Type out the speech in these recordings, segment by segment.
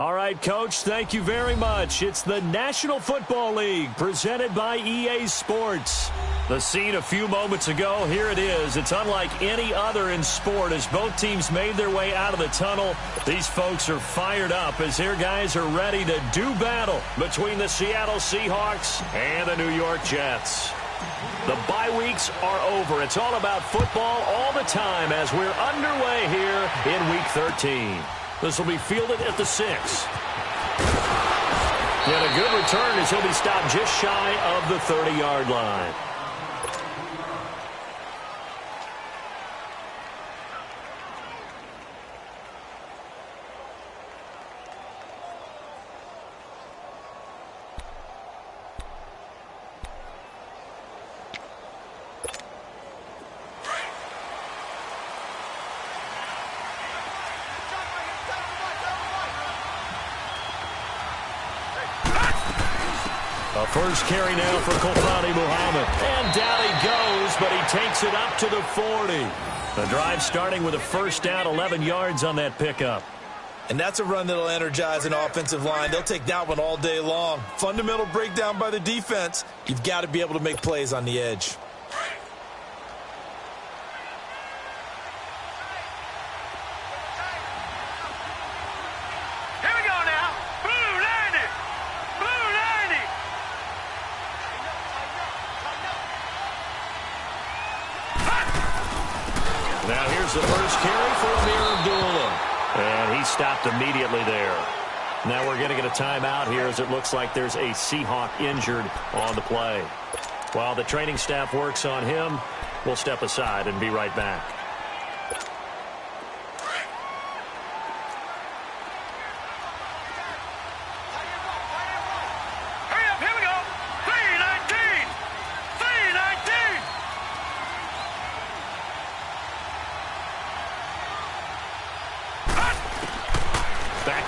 All right, Coach, thank you very much. It's the National Football League presented by EA Sports. The scene a few moments ago, here it is. It's unlike any other in sport as both teams made their way out of the tunnel. These folks are fired up as their guys are ready to do battle between the Seattle Seahawks and the New York Jets. The bye weeks are over. It's all about football all the time as we're underway here in Week 13. This will be fielded at the 6. And a good return as he'll be stopped just shy of the 30-yard line. A first carry now for Kofani Muhammad. And down he goes, but he takes it up to the 40. The drive starting with a first down, 11 yards on that pickup. And that's a run that'll energize an offensive line. They'll take that one all day long. Fundamental breakdown by the defense. You've got to be able to make plays on the edge. Now here's the first carry for Amir Abdullah. And he stopped immediately there. Now we're going to get a timeout here as it looks like there's a Seahawk injured on the play. While the training staff works on him, we'll step aside and be right back.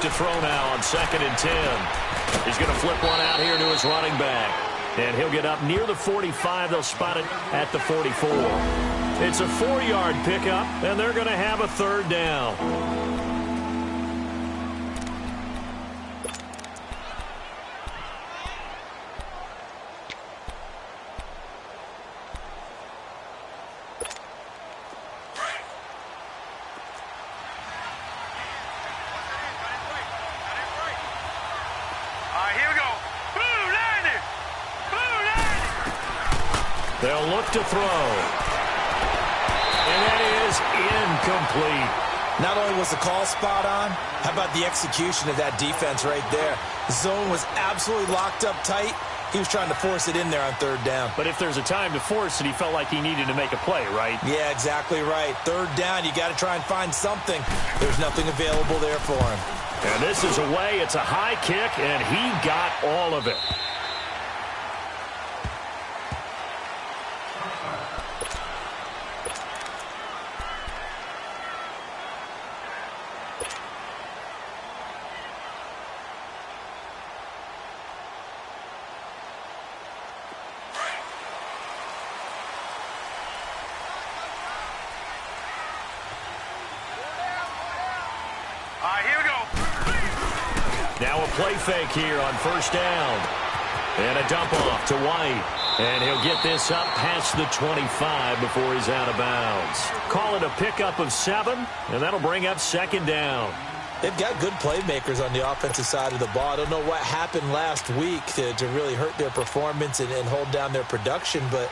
To throw now on 2nd and 10. He's going to flip one out here to his running back. And he'll get up near the 45. They'll spot it at the 44. It's a 4-yard pickup, and they're going to have a third down. They'll look to throw. And that is incomplete. Not only was the call spot on, how about the execution of that defense right there? The zone was absolutely locked up tight. He was trying to force it in there on 3rd down. But if there's a time to force it, he felt like he needed to make a play, right? Yeah, exactly right. 3rd down, you got to try and find something. There's nothing available there for him. And this is away. It's a high kick, and he got all of it. Now a play fake here on 1st down. And a dump off to White. And he'll get this up past the 25 before he's out of bounds. Call it a pickup of 7, and that'll bring up 2nd down. They've got good playmakers on the offensive side of the ball. I don't know what happened last week to really hurt their performance and hold down their production, but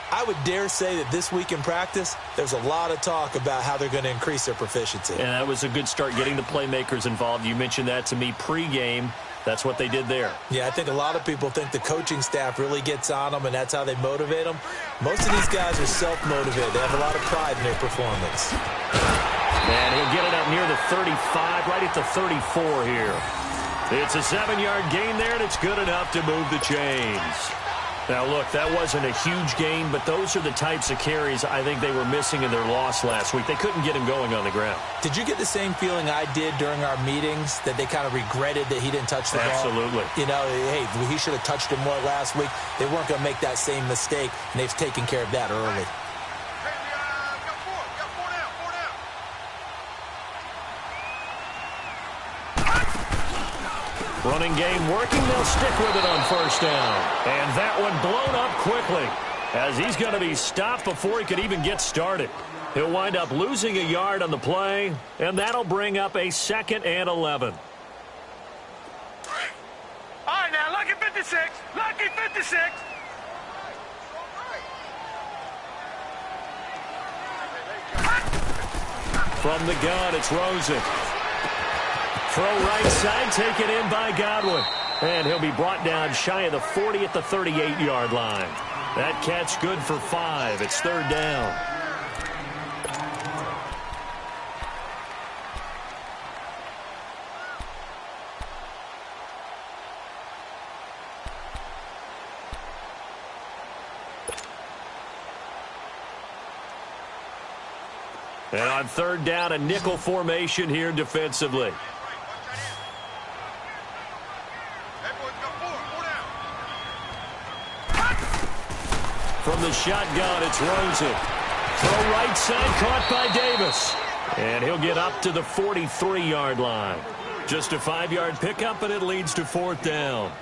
I would dare say that this week in practice, there's a lot of talk about how they're going to increase their proficiency. And that was a good start getting the playmakers involved. You mentioned that to me pregame. That's what they did there. Yeah, I think a lot of people think the coaching staff really gets on them, and that's how they motivate them. Most of these guys are self-motivated. They have a lot of pride in their performance. And he'll get it up near the 35, right at the 34 here. It's a 7-yard gain there, and it's good enough to move the chains. Now, look, that wasn't a huge gain, but those are the types of carries I think they were missing in their loss last week. They couldn't get him going on the ground. Did you get the same feeling I did during our meetings, that they kind of regretted that he didn't touch the ball? Absolutely. You know, hey, he should have touched him more last week. They weren't going to make that same mistake, and they've taken care of that early. Running game working. They'll stick with it on first down. And that one blown up quickly as he's going to be stopped before he could even get started. He'll wind up losing a yard on the play, and that'll bring up a 2nd and 11. All right, now, lucky 56. Lucky 56. From the gun, it's Rosen. Throw right side, taken in by Godwin. And he'll be brought down shy of the 40 at the 38-yard line. That catch good for 5. It's 3rd down. And on 3rd down, a nickel formation here defensively. From the shotgun, it's Rosen. Throw right side, caught by Davis. And he'll get up to the 43-yard line. Just a 5-yard pickup, and it leads to 4th down.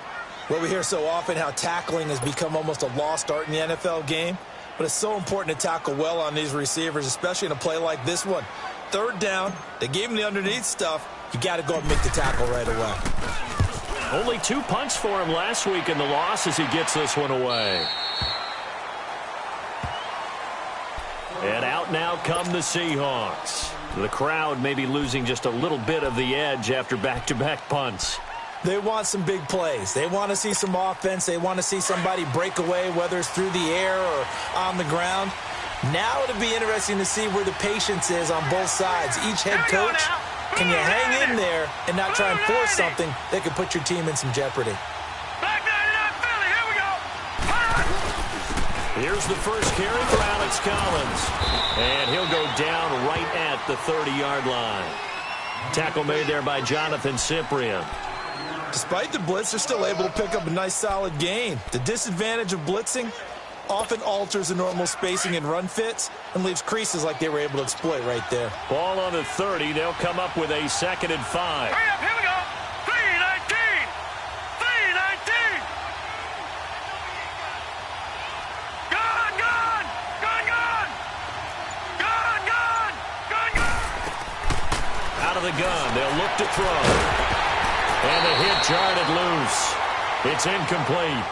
Well, we hear so often how tackling has become almost a lost art in the NFL game. But it's so important to tackle well on these receivers, especially in a play like this one. 3rd down, they gave him the underneath stuff. You got to go and make the tackle right away. Only 2 punts for him last week in the loss as he gets this one away. And out now come the Seahawks. The crowd may be losing just a little bit of the edge after back-to-back punts. They want some big plays. They want to see some offense. They want to see somebody break away, whether it's through the air or on the ground. Now it'll be interesting to see where the patience is on both sides. Each head coach, can you hang in there and not try and force something that could put your team in some jeopardy? Here's the first carry for Alex Collins. And he'll go down right at the 30-yard line. Tackle made there by Jonathan Cyprien. Despite the blitz, they're still able to pick up a nice solid gain. The disadvantage of blitzing often alters the normal spacing and run fits and leaves creases like they were able to exploit right there. Ball on the 30. They'll come up with a 2nd and 5. Hurry up, here we go. 3-19. 3-19. Gone, gone. Gone, gone. Gone, gone. Gone, gone. Out of the gun. They'll look to throw. And the hit jarred loose. It's incomplete.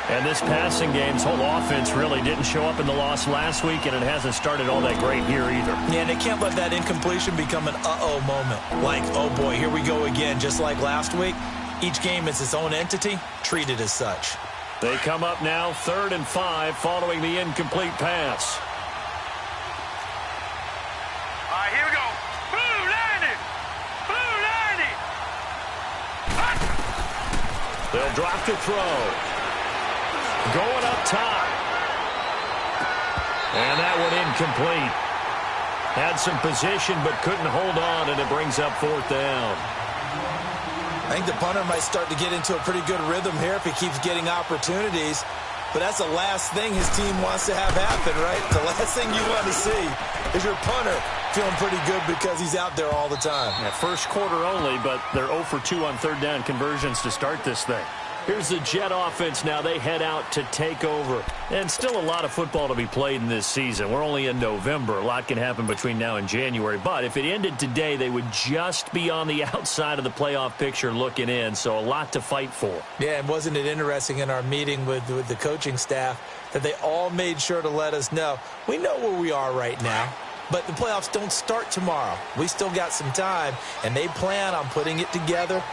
And this passing game's whole offense really didn't show up in the loss last week, and it hasn't started all that great here either. Yeah, and they can't let that incompletion become an uh-oh moment. Like, oh boy, here we go again. Just like last week, each game is its own entity, treated as such. They come up now 3rd and 5 following the incomplete pass. All right, here we go. Blue 90. Blue 90. They'll drop to throw. Going up top. And that one incomplete. Had some position but couldn't hold on, and it brings up 4th down. I think the punter might start to get into a pretty good rhythm here if he keeps getting opportunities. But that's the last thing his team wants to have happen, right? The last thing you want to see is your punter feeling pretty good because he's out there all the time. Yeah, first quarter only, but they're 0 for 2 on 3rd down conversions to start this thing. Here's the Jet offense now. They head out to take over. And still a lot of football to be played in this season. We're only in November. A lot can happen between now and January. But if it ended today, they would just be on the outside of the playoff picture looking in. So a lot to fight for. Yeah, and wasn't it interesting in our meeting with the coaching staff that they all made sure to let us know, we know where we are right now. But the playoffs don't start tomorrow. We still got some time, and they plan on putting it together,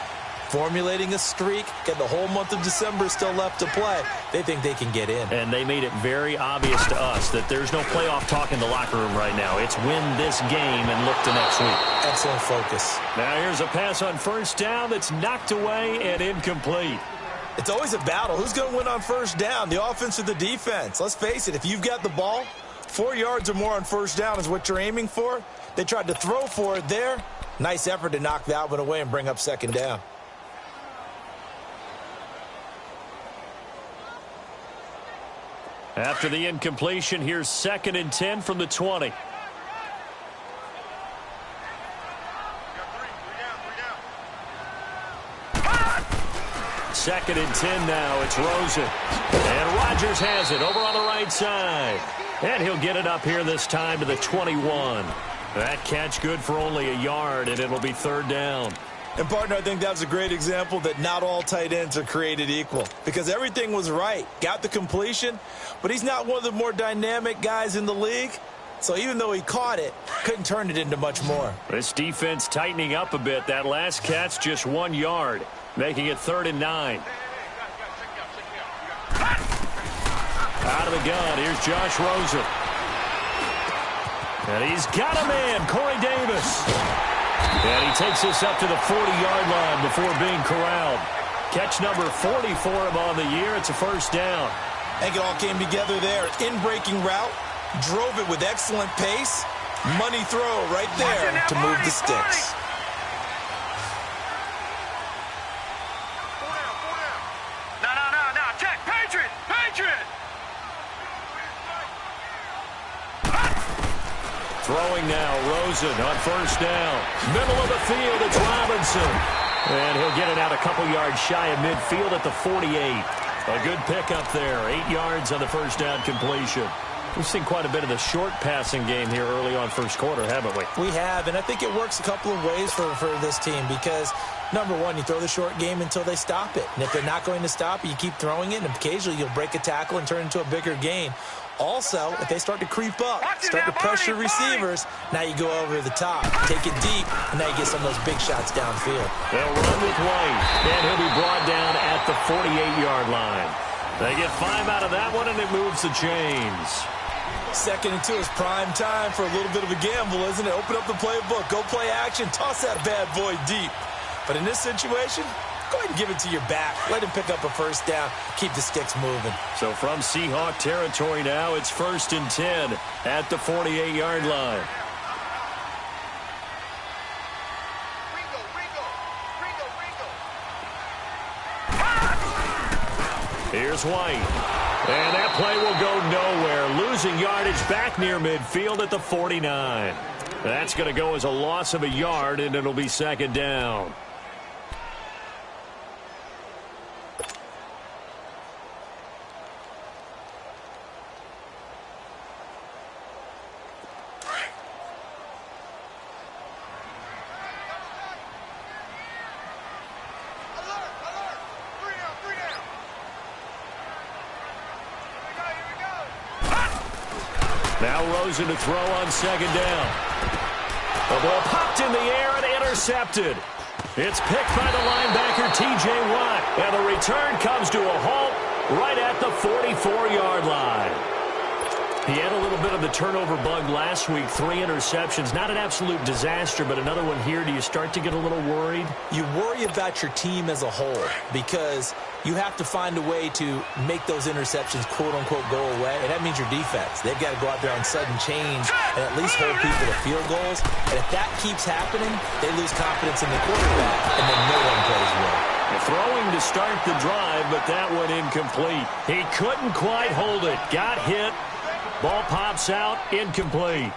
formulating a streak, get the whole month of December still left to play. They think they can get in. And they made it very obvious to us that there's no playoff talk in the locker room right now. It's win this game and look to next week. Excellent focus. Now here's a pass on first down that's knocked away and incomplete. It's always a battle. Who's going to win on first down, the offense or the defense? Let's face it, if you've got the ball, 4 yards or more on first down is what you're aiming for. They tried to throw for it there. Nice effort to knock that one away and bring up second down. After the incompletion, here's 2nd and 10 from the 20. 2nd and 10 now. It's Rosen. And Rodgers has it over on the right side. And he'll get it up here this time to the 21. That catch good for only a yard, and it'll be 3rd down. And, partner, I think that was a great example that not all tight ends are created equal, because everything was right. Got the completion, but he's not one of the more dynamic guys in the league. So even though he caught it, couldn't turn it into much more. This defense tightening up a bit. That last catch just 1 yard, making it 3rd and 9. Out of the gun, here's Josh Rosen. And he's got a man, Corey Davis. And he takes this up to the 40-yard line before being corralled. Catch number 40 for him on the year. It's a 1st down. I think it all came together there. In-breaking route, drove it with excellent pace. Money throw right there to move the sticks. No. Check. Patriot. Throwing now, Rosen on 1st down. Middle of the field, it's Robinson. And he'll get it out a couple yards shy of midfield at the 48. A good pickup there. 8 yards on the 1st down completion. We've seen quite a bit of the short passing game here early on 1st quarter, haven't we? We have, and I think it works a couple of ways for this team because, number one, you throw the short game until they stop it. And if they're not going to stop it, you keep throwing it, and occasionally you'll break a tackle and turn it into a bigger gain. Also, if they start to creep up, start to pressure receivers, now you go over the top, take it deep, and now you get some of those big shots downfield. They'll run with White, and he'll be brought down at the 48-yard line. They get 5 out of that one, and it moves the chains. 2nd and 2 is prime time for a little bit of a gamble, isn't it? Open up the playbook, go play action, toss that bad boy deep. But in this situation, go ahead and give it to your back. Let him pick up a 1st down. Keep the sticks moving. So from Seahawk territory now, it's 1st and 10 at the 48-yard line. Here's White. And that play will go nowhere. Losing yardage back near midfield at the 49. That's going to go as a loss of a yard, and it'll be 2nd down. Now Rosen to throw on 2nd down. The ball popped in the air and intercepted. It's picked by the linebacker, T.J. Watt. And the return comes to a halt right at the 44-yard line. He had a little bit of the turnover bug last week, 3 interceptions. Not an absolute disaster, but another one here. Do you start to get a little worried? You worry about your team as a whole because you have to find a way to make those interceptions, quote-unquote, go away, and that means your defense. They've got to go out there on sudden change and at least hold people to field goals. And if that keeps happening, they lose confidence in the quarterback, and then no one plays well. Throwing to start the drive, but that one incomplete. He couldn't quite hold it. Got hit. Ball pops out, incomplete.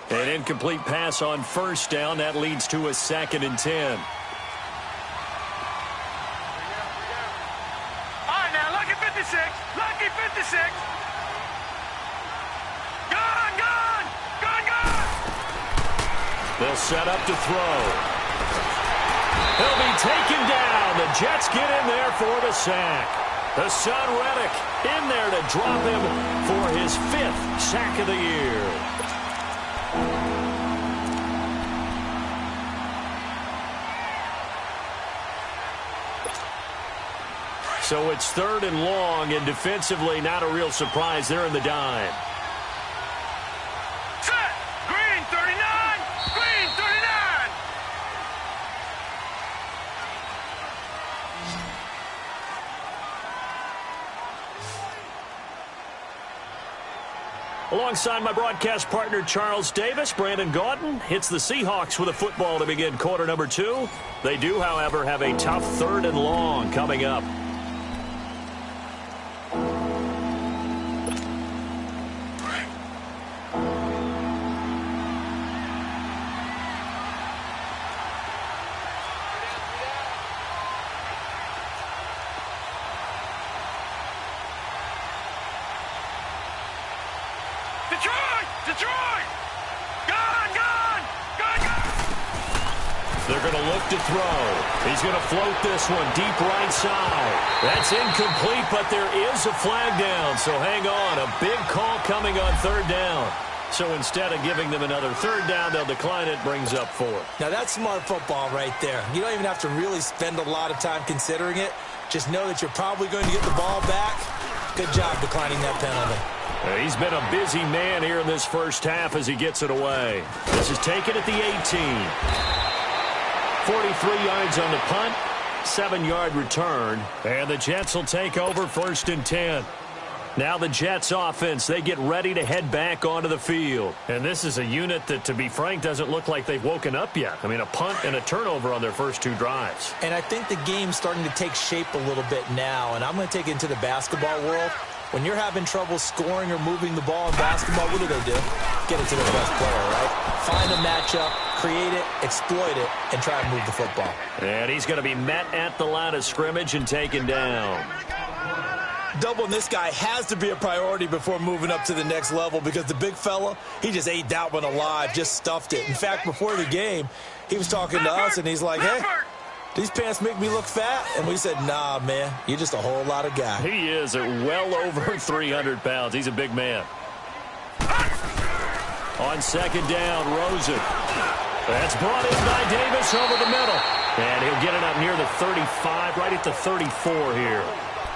An incomplete pass on 1st down. That leads to a 2nd and 10. All right, now, lucky 56. Lucky 56. Gun. They'll set up to throw. He'll be taken down. The Jets get in there for the sack. The son Reddick in there to drop him for his 5th sack of the year. So it's 3rd and long, and defensively not a real surprise. They're in the dime. Set. Green 39. Green 39. Alongside my broadcast partner, Charles Davis, Brandon Gaudin hits the Seahawks with a football to begin quarter number 2. They do, however, have a tough 3rd and long coming up. Detroit! Detroit! Gone! Gone! Gone! Gone! They're going to look to throw. He's going to float this one deep right side. That's incomplete, but there is a flag down, so hang on. A big call coming on third down. So instead of giving them another third down, they'll decline it, brings up 4. Now, that's smart football right there. You don't even have to really spend a lot of time considering it. Just know that you're probably going to get the ball back. Good job declining that penalty. He's been a busy man here in this first half as he gets it away. This is taken at the 18. 43 yards on the punt, 7-yard return, and the Jets will take over 1st and 10. Now the Jets offense, they get ready to head back onto the field. And this is a unit that, to be frank, doesn't look like they've woken up yet. I mean, a punt and a turnover on their first 2 drives. And I think the game's starting to take shape a little bit now, and I'm going to take it into the basketball world. When you're having trouble scoring or moving the ball in basketball, what do? Get it to the best player, right? Find a matchup, create it, exploit it, and try and move the football. And he's going to be met at the line of scrimmage and taken down. Doubling this guy has to be a priority before moving up to the next level because the big fella, he just ate that one alive, just stuffed it. In fact, before the game, he was talking to us, and he's like, hey, these pants make me look fat? And we said, nah, man, you're just a whole lot of guy. He is at well over 300 pounds. He's a big man. On second down, Rosen. That's brought in by Davis over the middle. And he'll get it up near the 35, right at the 34 here.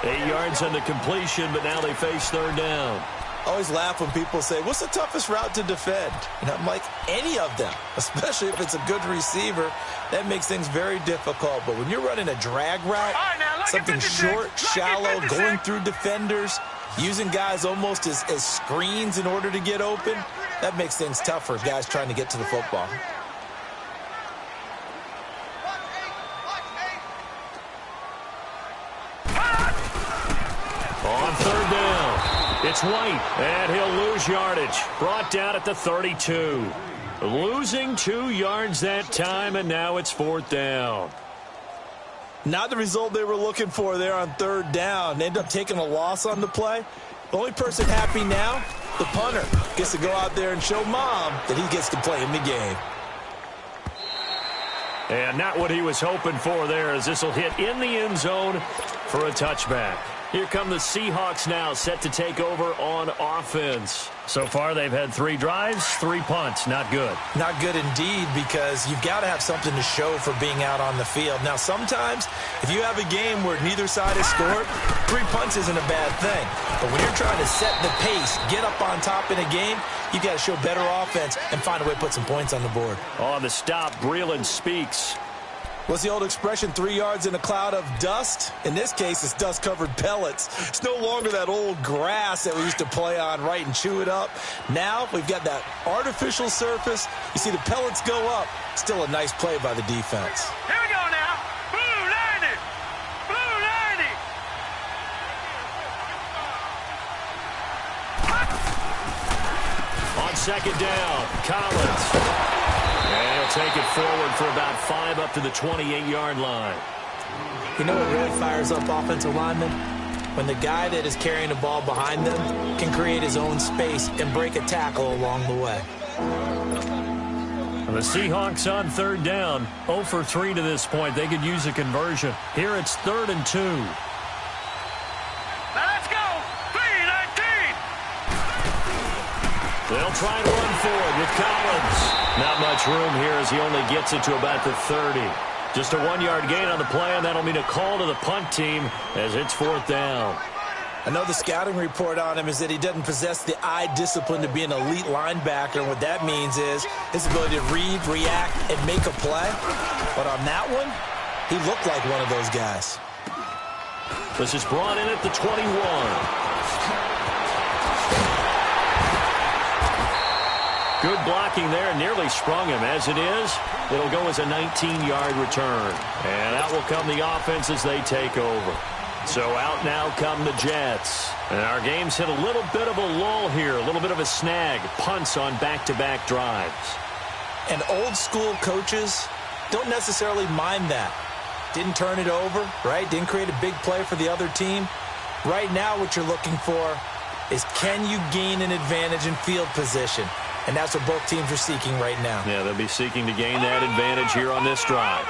8 yards on the completion, but now they face third down. I always laugh when people say, what's the toughest route to defend? And I'm like, any of them, especially if it's a good receiver. That makes things very difficult. But when you're running a drag route, something short, shallow, going through defenders, using guys almost as screens in order to get open, that makes things tough for guys trying to get to the football. On third down, it's White, and he'll lose yardage. Brought down at the 32. Losing 2 yards that time, and now it's 4th down. Not the result they were looking for there on third down. They end up taking a loss on the play. The only person happy now, the punter, gets to go out there and show Mom that he gets to play in the game. And not what he was hoping for there, as this will hit in the end zone for a touchback. Here come the Seahawks now, set to take over on offense. So far, they've had 3 drives, 3 punts. Not good. Not good indeed, because you've got to have something to show for being out on the field. Now, sometimes, if you have a game where neither side has scored, 3 punts isn't a bad thing. But when you're trying to set the pace, get up on top in a game, you've got to show better offense and find a way to put some points on the board. On the stop, Breeland speaks. What's the old expression, 3 yards in a cloud of dust? In this case, it's dust-covered pellets. It's no longer that old grass that we used to play on, right, and chew it up. Now we've got that artificial surface. You see the pellets go up. Still a nice play by the defense. Here we go now. Blue 90. Blue 90. On second down, Collins. And he'll take it forward for about 5 up to the 28-yard line. You know what really fires up offensive linemen? When the guy that is carrying the ball behind them can create his own space and break a tackle along the way. The Seahawks on third down, 0 for 3 to this point. They could use a conversion. Here it's 3rd and 2. Now let's go. 3-19. They'll try to run forward with Collins. Not much room here as he only gets it to about the 30. Just a 1-yard gain on the play, and that'll mean a call to the punt team as it's 4th down. I know the scouting report on him is that he doesn't possess the eye discipline to be an elite linebacker, and what that means is his ability to read, react, and make a play. But on that one, he looked like one of those guys. This is brought in at the 21. Good blocking there, nearly sprung him. As it is, it'll go as a 19-yard return. And out will come the offense as they take over. So out now come the Jets. And our game's hit a little bit of a lull here, a little bit of a snag. Punts on back-to-back drives. And old-school coaches don't necessarily mind that. Didn't turn it over, right? Didn't create a big play for the other team. Right now, what you're looking for is can you gain an advantage in field position? And that's what both teams are seeking right now. Yeah, they'll be seeking to gain that advantage here on this drive.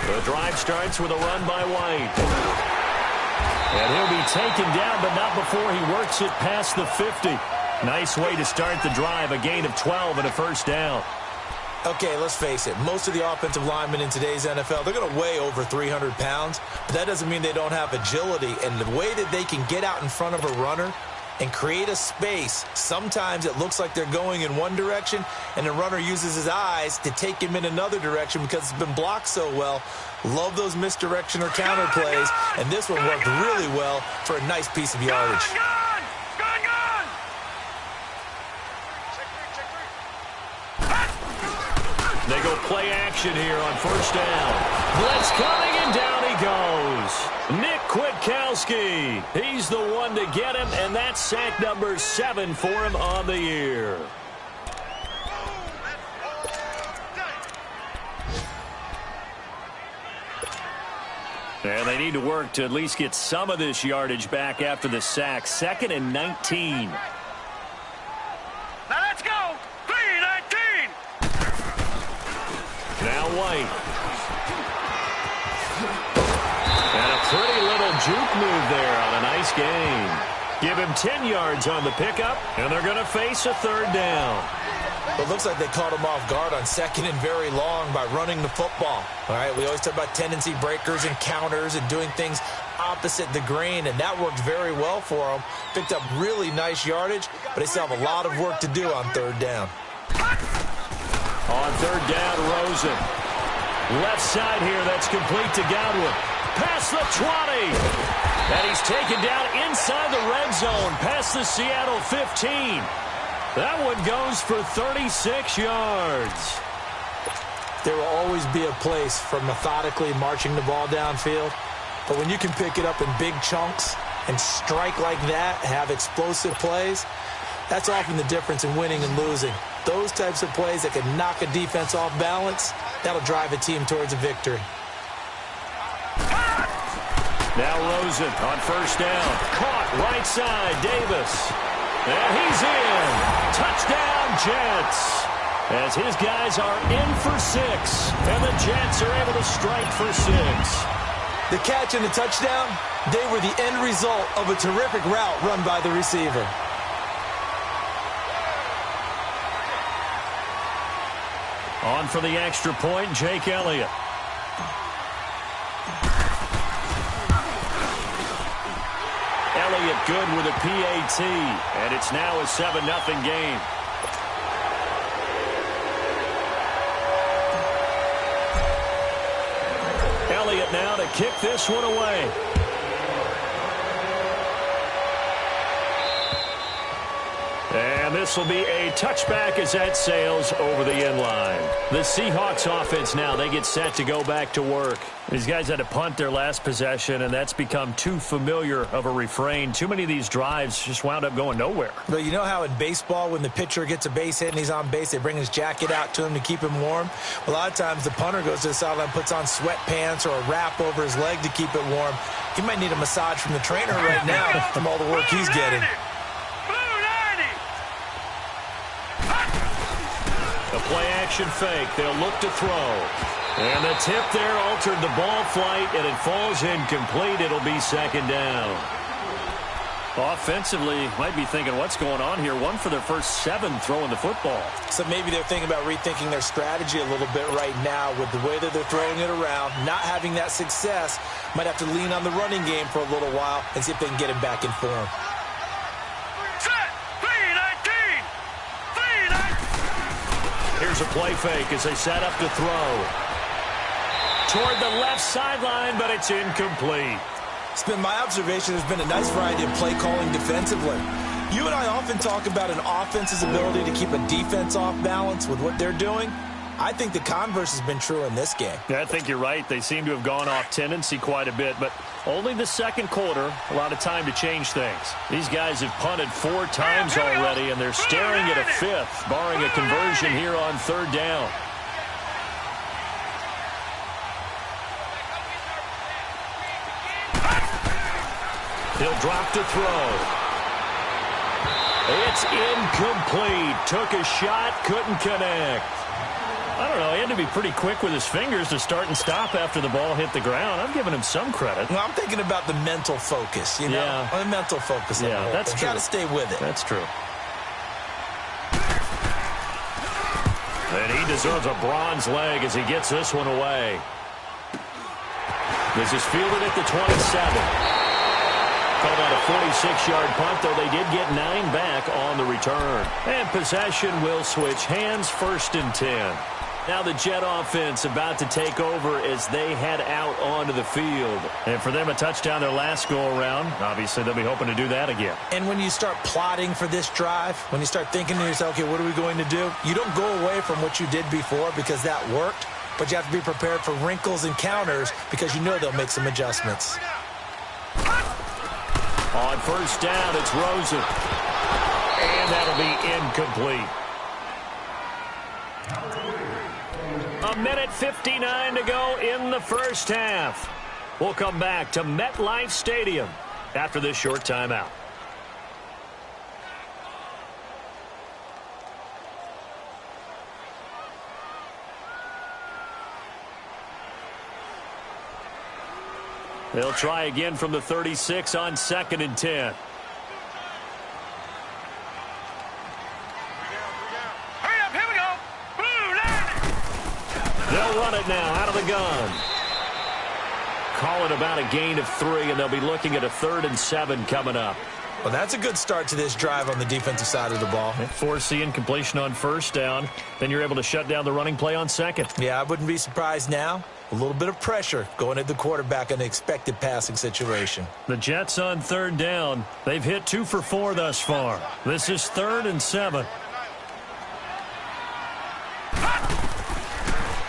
The drive starts with a run by White. And he'll be taken down, but not before he works it past the 50. Nice way to start the drive, a gain of 12 and a first down. Okay, let's face it. Most of the offensive linemen in today's NFL, they're going to weigh over 300 pounds. But that doesn't mean they don't have agility. And the way that they can get out in front of a runner and create a space, sometimes it looks like they're going in one direction, and the runner uses his eyes to take him in another direction because it's been blocked so well. Love those misdirection or counter plays, and this one worked really well for a nice piece of yardage. They go play action here on first down. Blitz coming, and down he goes. Nick Kwiatkowski. He's the one to get him, and that's sack number 7 for him on the year. And they need to work to at least get some of this yardage back after the sack. 2nd and 19. Now let's go. 3-19. Now White. And a pretty little juke move there on a nice gain. Give him 10 yards on the pickup, and they're going to face a 3rd down. It looks like they caught him off guard on 2nd and very long by running the football. All right, we always talk about tendency breakers and counters and doing things opposite the grain, and that worked very well for them. Picked up really nice yardage, but they still have a lot of work to do on 3rd down. On 3rd down, Rosen. Left side here, that's complete to Godwin. Past the 20. And he's taken down inside the red zone, past the Seattle 15. That one goes for 36 yards. There will always be a place for methodically marching the ball downfield. But when you can pick it up in big chunks and strike like that, have explosive plays, that's often the difference in winning and losing. Those types of plays that can knock a defense off balance, that'll drive a team towards a victory. Now Rosen on first down. Caught right side, Davis. And he's in. Touchdown, Jets. As his guys are in for 6. And the Jets are able to strike for 6. The catch and the touchdown, they were the end result of a terrific route run by the receiver. On for the extra point, Jake Elliott. Elliott good with a PAT, and it's now a 7-0 game. Elliott now to kick this one away. And this will be a touchback as that sails over the end line. The Seahawks offense now, they get set to go back to work. These guys had to punt their last possession, and that's become too familiar of a refrain. Too many of these drives just wound up going nowhere. But you know how in baseball, when the pitcher gets a base hit and he's on base, they bring his jacket out to him to keep him warm? A lot of times the punter goes to the sideline, puts on sweatpants or a wrap over his leg to keep it warm. He might need a massage from the trainer right now from all the work he's getting. The play-action fake. They'll look to throw. And the tip there altered the ball flight, and it falls incomplete. It'll be 2nd down. Offensively, might be thinking, what's going on here? 1 for their first 7 throwing the football. So maybe they're thinking about rethinking their strategy a little bit right now with the way that they're throwing it around, not having that success. Might have to lean on the running game for a little while and see if they can get him back in form. Here's a play fake as they set up to throw. Toward the left sideline, but it's incomplete. It's been my observation there's been a nice variety of play calling defensively. You and I often talk about an offense's ability to keep a defense off balance with what they're doing. I think the converse has been true in this game. Yeah, I think you're right. They seem to have gone off tendency quite a bit, but only the 2nd quarter, a lot of time to change things. These guys have punted 4 times already, and they're staring at a 5th, barring a conversion here on 3rd down. He'll drop to throw. It's incomplete. Took a shot, couldn't connect. I don't know. He had to be pretty quick with his fingers to start and stop after the ball hit the ground. I'm giving him some credit. Well, I'm thinking about the mental focus, you know? Yeah. The mental focus. Yeah, that's true. Got to stay with it. That's true. And he deserves a bronze leg as he gets this one away. This is fielded at the 27. Called out a 46-yard punt, though they did get 9 back on the return. And possession will switch hands, 1st and 10. Now the Jet offense about to take over as they head out onto the field. And for them, a touchdown their last go-around. Obviously, they'll be hoping to do that again. And when you start plotting for this drive, when you start thinking to yourself, okay, what are we going to do? You don't go away from what you did before because that worked, but you have to be prepared for wrinkles and counters because you know they'll make some adjustments. On 1st down, it's Rosen. And that'll be incomplete. A minute 59 to go in the first half. We'll come back to MetLife Stadium after this short timeout. They'll try again from the 36 on 2nd and 10. Hurry up, here we go. Blue line. They'll run it now out of the gun. Call it about a gain of 3, and they'll be looking at a 3rd and 7 coming up. Well, that's a good start to this drive on the defensive side of the ball. Force the incompletion on 1st down. Then you're able to shut down the running play on 2nd. Yeah, I wouldn't be surprised now. A little bit of pressure going at the quarterback in an expected passing situation. The Jets on 3rd down. They've hit 2 for 4 thus far. This is 3rd and 7.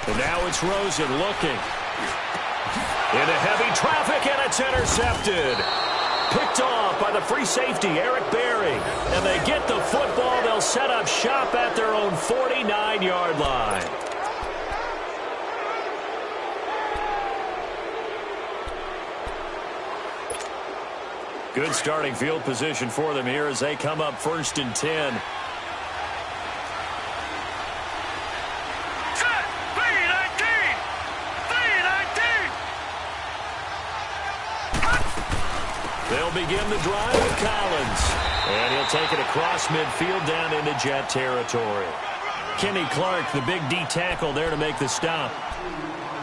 And now it's Rosen looking. Into heavy traffic, and it's intercepted. Picked off by the free safety, Eric Berry. And they get the football. They'll set up shop at their own 49-yard line. Good starting field position for them here as they come up 1st and 10. Set. 319. 319. They'll begin the drive with Collins. And he'll take it across midfield down into Jet territory. Kenny Clark, the big D tackle there to make the stop.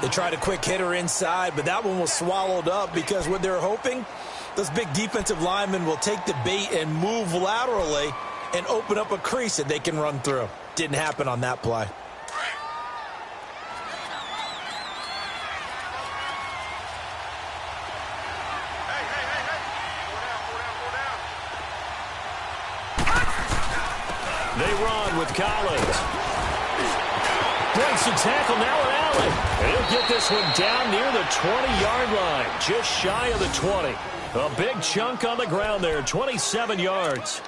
They tried a quick hitter inside, but that one was swallowed up because what they're hoping, those big defensive linemen will take the bait and move laterally and open up a crease that they can run through. Didn't happen on that play. They run with Collins. Breaks the tackle, now an alley. And he'll get this one down near the 20-yard line, just shy of the 20. A big chunk on the ground there, 27 yards.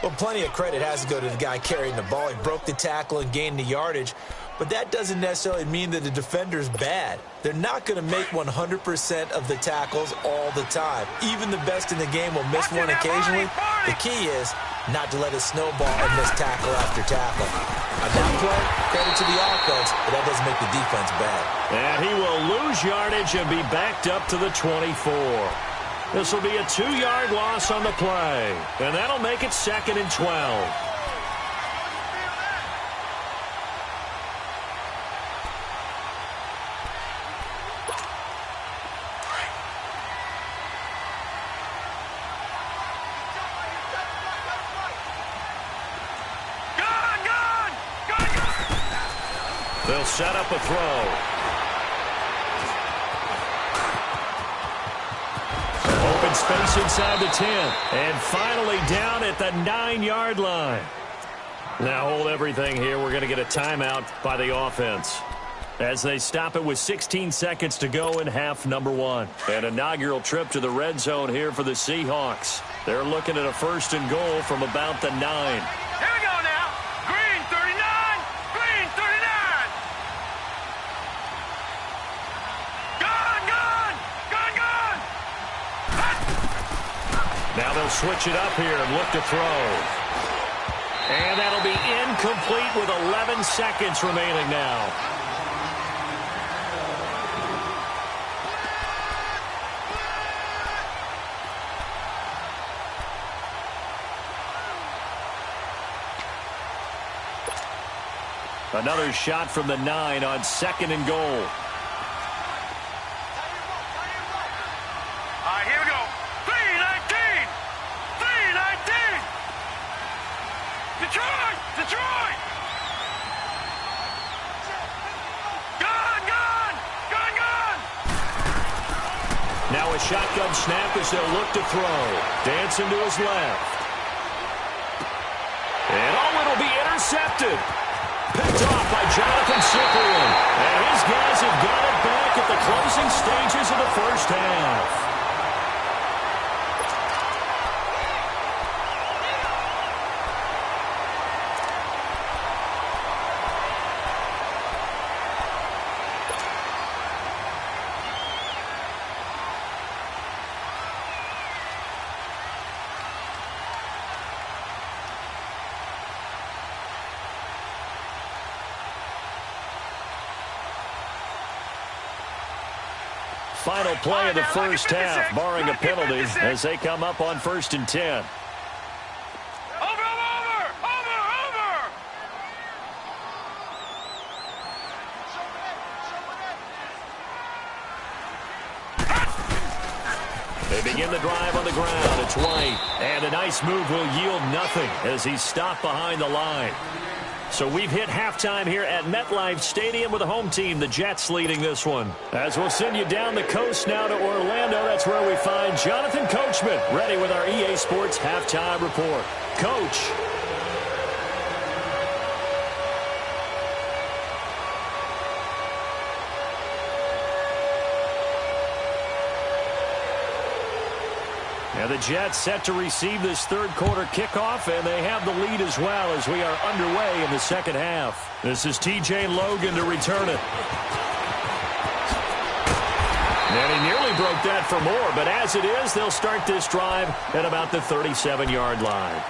Well, plenty of credit has to go to the guy carrying the ball. He broke the tackle and gained the yardage. But that doesn't necessarily mean that the defender's bad. They're not going to make 100% of the tackles all the time. Even the best in the game will miss one occasionally. The key is not to let it snowball and miss tackle after tackle. On that play, credit to the offense, but that doesn't make the defense bad. And he will lose yardage and be backed up to the 24. This will be a 2-yard loss on the play. And that'll make it 2nd and 12. They'll set up a throw. Open space inside the 10. And finally down at the 9-yard line. Now hold everything here. We're going to get a timeout by the offense as they stop it with 16 seconds to go in half number 1. An inaugural trip to the red zone here for the Seahawks. They're looking at a 1st and goal from about the 9. Here we go now. Green 39. Green 39. Gone, gone. Gone, gone. switch it up here and look to throw. And that'll be incomplete with 11 seconds remaining now. Another shot from the 9 on 2nd and goal. All right, here we go. 3-19! 3-19! Detroit! Detroit! Gun! Gun! Gun! Gun! Now a shotgun snap as they'll look to throw. Dancing to his left. And it'll be intercepted. Picked off by Jonathan Cyprian. And his guys have got it back at the closing stages of the first half. Final play of the first half, barring a penalty, as they come up on 1st and 10. Over! They begin the drive on the ground. It's White. And a nice move will yield nothing as he's stopped behind the line. So we've hit halftime here at MetLife Stadium with the home team, the Jets, leading this one. As we'll send you down the coast now to Orlando, that's where we find Jonathan Coachman, ready with our EA Sports halftime report. Coach. And the Jets set to receive this third quarter kickoff, and they have the lead as well as we are underway in the second half. This is TJ Logan to return it. And he nearly broke that for more, but as it is, they'll start this drive at about the 37-yard line.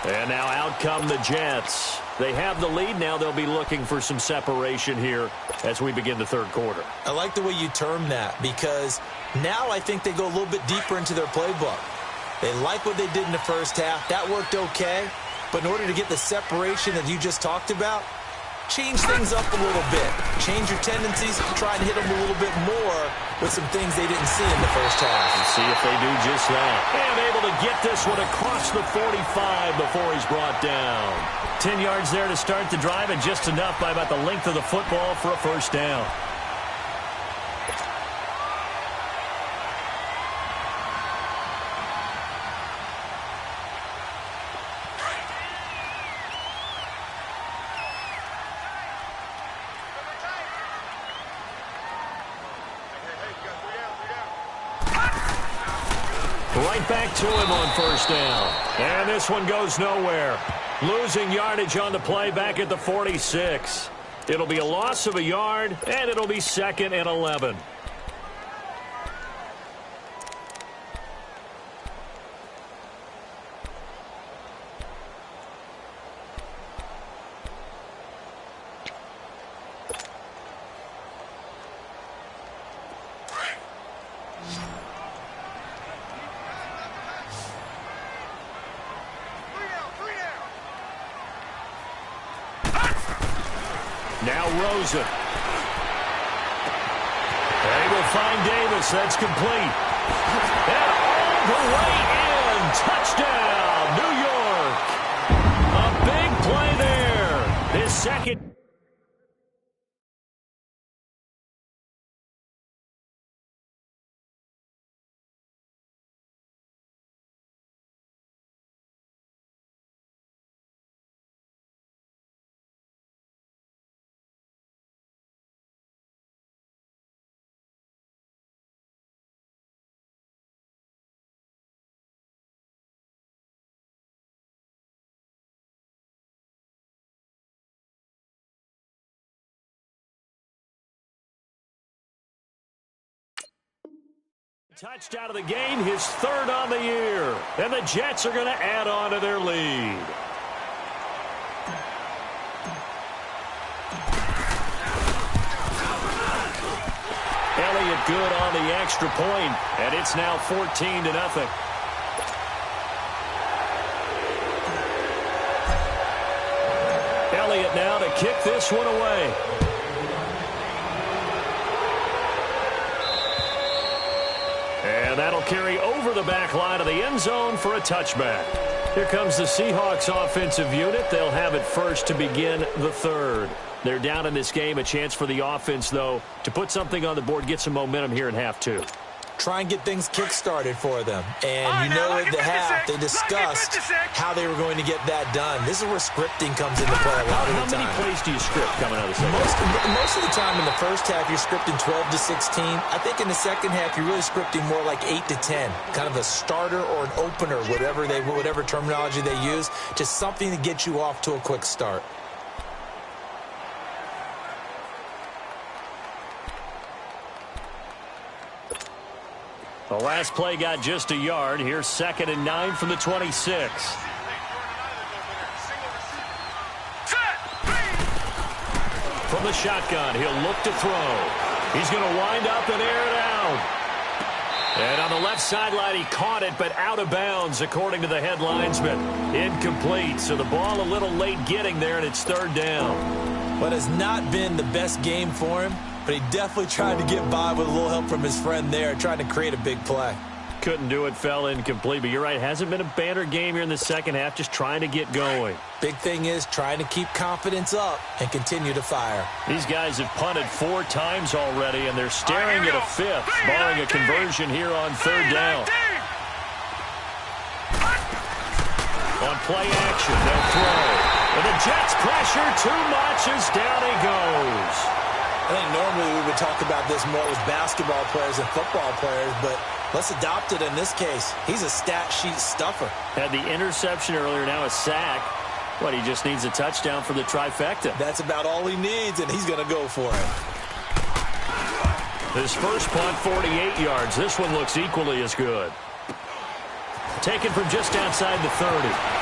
And now out come the Jets. They have the lead. Now they'll be looking for some separation here as we begin the third quarter. I like the way you term that, because now I think they go a little bit deeper into their playbook. They like what they did in the first half. That worked okay. But in order to get the separation that you just talked about, change things up a little bit. Change your tendencies. Try and hit them a little bit more with some things they didn't see in the first half. Let's see if they do just that. And able to get this one across the 45 before he's brought down. 10 yards there to start the drive, and just enough by about the length of the football for a first down. Right back to him on first down. And this one goes nowhere. Losing yardage on the play back at the 46. It'll be a loss of a yard, and it'll be 2nd and 11. Now Rosen. They will find Davis. That's complete. And all the way in. Touchdown, New York. A big play there. His second. Touchdown of the game, his third on the year. And the Jets are going to add on to their lead. Elliott good on the extra point, and it's now 14-0. Elliott now to kick this one away. And that'll carry over the back line of the end zone for a touchback. Here comes the Seahawks offensive unit. They'll have it first to begin the third. They're down in this game. A chance for the offense, though, to put something on the board, get some momentum here in half two. Try and get things kick-started for them. And you know, at the half, they discussed how they were going to get that done. This is where scripting comes into play a lot of the time. How many plays do you script coming out of the second? Most of the time in the first half, you're scripting 12 to 16. I think in the second half, you're really scripting more like 8 to 10. Kind of a starter or an opener, whatever terminology they use. Just something to get you off to a quick start. The last play got just a yard. Here's 2nd and 9 from the 26. From the shotgun, he'll look to throw. He's going to wind up and air it out. And on the left sideline, he caught it, but out of bounds, according to the head linesman. Incomplete, so the ball a little late getting there, and it's 3rd down. But it's not been the best game for him. But he definitely tried to get by with a little help from his friend there, trying to create a big play. Couldn't do it, fell incomplete. But you're right, hasn't been a banner game here in the second half, just trying to get going. Big thing is trying to keep confidence up and continue to fire. These guys have punted 4 times already, and they're staring at a 5th, barring a conversion here on 3rd down. On play action, they'll throw. And the Jets pressure too much as down he goes. I think normally we would talk about this more with basketball players and football players, but let's adopt it in this case. He's a stat sheet stuffer. Had the interception earlier, now a sack. But he just needs a touchdown for the trifecta. That's about all he needs, and he's going to go for it. His first punt, 48 yards. This one looks equally as good. Taken from just outside the 30.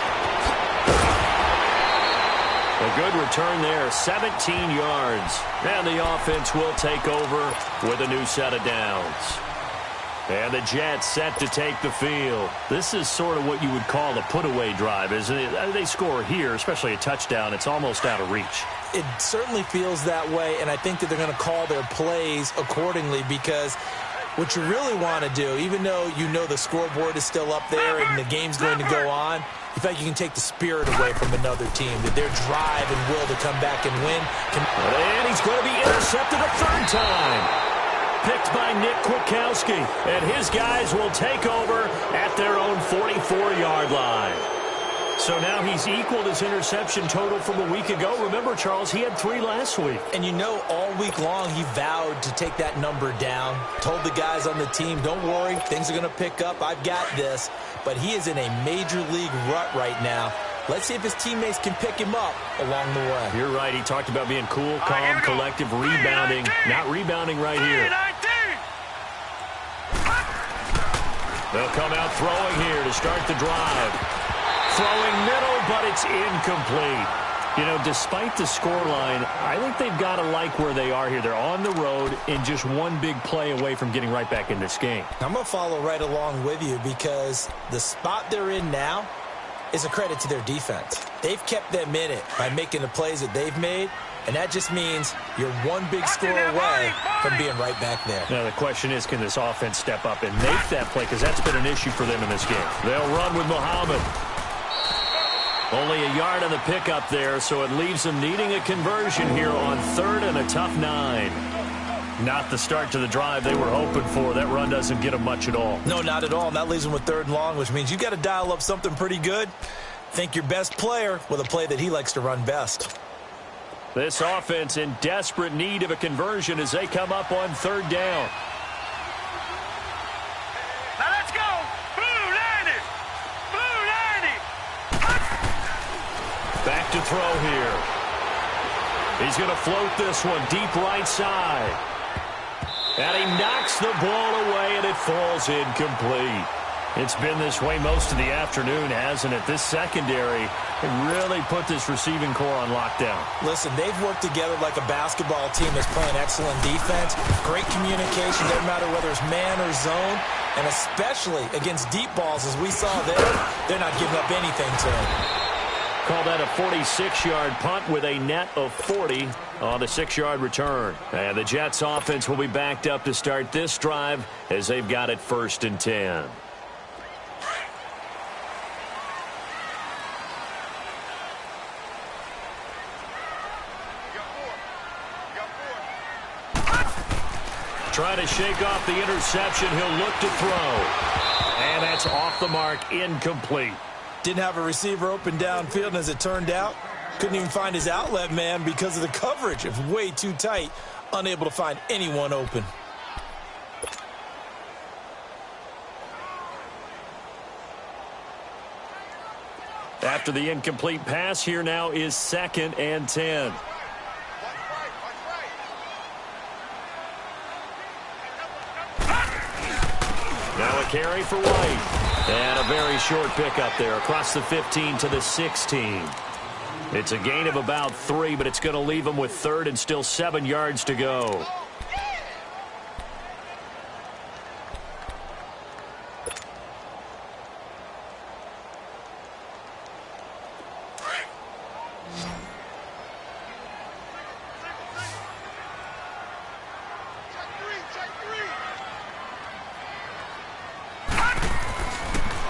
A good return there, 17 yards. And the offense will take over with a new set of downs. And the Jets set to take the field. This is sort of what you would call a put-away drive, isn't it? They score here, especially a touchdown. It's almost out of reach. It certainly feels that way, and I think that they're going to call their plays accordingly because what you really want to do, even though you know the scoreboard is still up there and the game's going to go on, in fact, you can take the spirit away from another team, that their drive and will to come back and win. And he's going to be intercepted a 3rd time. Picked by Nick Kwiatkowski, and his guys will take over at their own 44-yard line. So now he's equaled his interception total from a week ago. Remember, Charles, he had 3 last week. And you know, all week long he vowed to take that number down. Told the guys on the team, don't worry, things are going to pick up. I've got this. But he is in a major league rut right now. Let's see if his teammates can pick him up along the way. You're right. He talked about being cool, calm, collective, rebounding. Not rebounding right here. They'll come out throwing here to start the drive. Throwing middle, but it's incomplete. You know, despite the scoreline, I think they've got to like where they are here. They're on the road and just one big play away from getting right back in this game. I'm going to follow right along with you because the spot they're in now is a credit to their defense. They've kept them in it by making the plays that they've made, and that just means you're one big score away from being right back there. Now, the question is, can this offense step up and make that play? Because that's been an issue for them in this game. They'll run with Muhammad. Only a yard on the pickup there, so it leaves them needing a conversion here on 3rd and a tough 9. Not the start to the drive they were hoping for. That run doesn't get them much at all. No, not at all. And that leaves them with 3rd and long, which means you've got to dial up something pretty good. Think your best player with a play that he likes to run best. This offense in desperate need of a conversion as they come up on 3rd down. Now let's go. Blue 90. Blue 90. Back to throw here. He's going to float this one deep right side. And he knocks the ball away, and it falls incomplete. It's been this way most of the afternoon, hasn't it? This secondary really put this receiving core on lockdown. Listen, they've worked together like a basketball team that's playing excellent defense. Great communication, doesn't matter whether it's man or zone. And especially against deep balls, as we saw there, they're not giving up anything to him. Call that a 46-yard punt with a net of 40 on the 6-yard return. And the Jets offense will be backed up to start this drive as they've got it 1st and 10. Trying to shake off the interception. He'll look to throw. And that's off the mark, incomplete. Didn't have a receiver open downfield, and as it turned out, couldn't even find his outlet man because of the coverage. It was way too tight, unable to find anyone open. After the incomplete pass, here now is 2nd and 10. Now a carry for White. And a very short pickup there across the 15 to the 16. It's a gain of about 3, but it's going to leave him with 3rd and still 7 yards to go.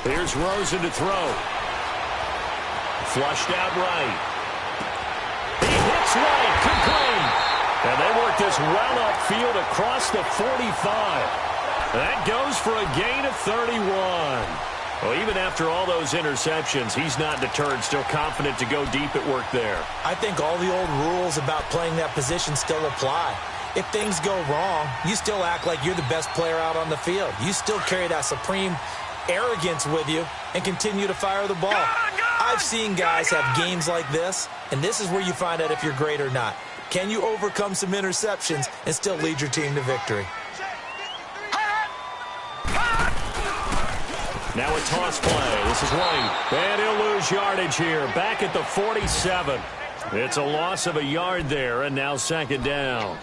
Here's Rosen to throw. Flushed out right. He hits White. Complete. And they work this well upfield across the 45. That goes for a gain of 31. Well, even after all those interceptions, he's not deterred, still confident to go deep at work there. I think all the old rules about playing that position still apply. If things go wrong, you still act like you're the best player out on the field. You still carry that supreme arrogance with you and continue to fire the ball. I've seen guys have games like this, and this is where you find out if you're great or not. Can you overcome some interceptions and still lead your team to victory? Now a toss play. This is White. And he'll lose yardage here. Back at the 47. It's a loss of a yard there, and now 2nd down.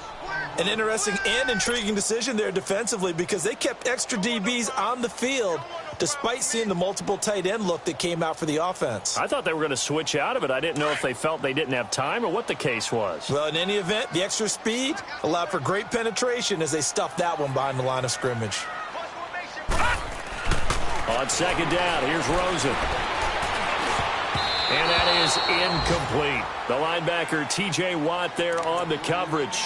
An interesting and intriguing decision there defensively because they kept extra DBs on the field despite seeing the multiple tight end look that came out for the offense. I thought they were going to switch out of it. I didn't know if they felt they didn't have time or what the case was. Well, in any event, the extra speed allowed for great penetration as they stuffed that one behind the line of scrimmage. On 2nd down, here's Rosen. And that is incomplete. The linebacker, T.J. Watt, there on the coverage.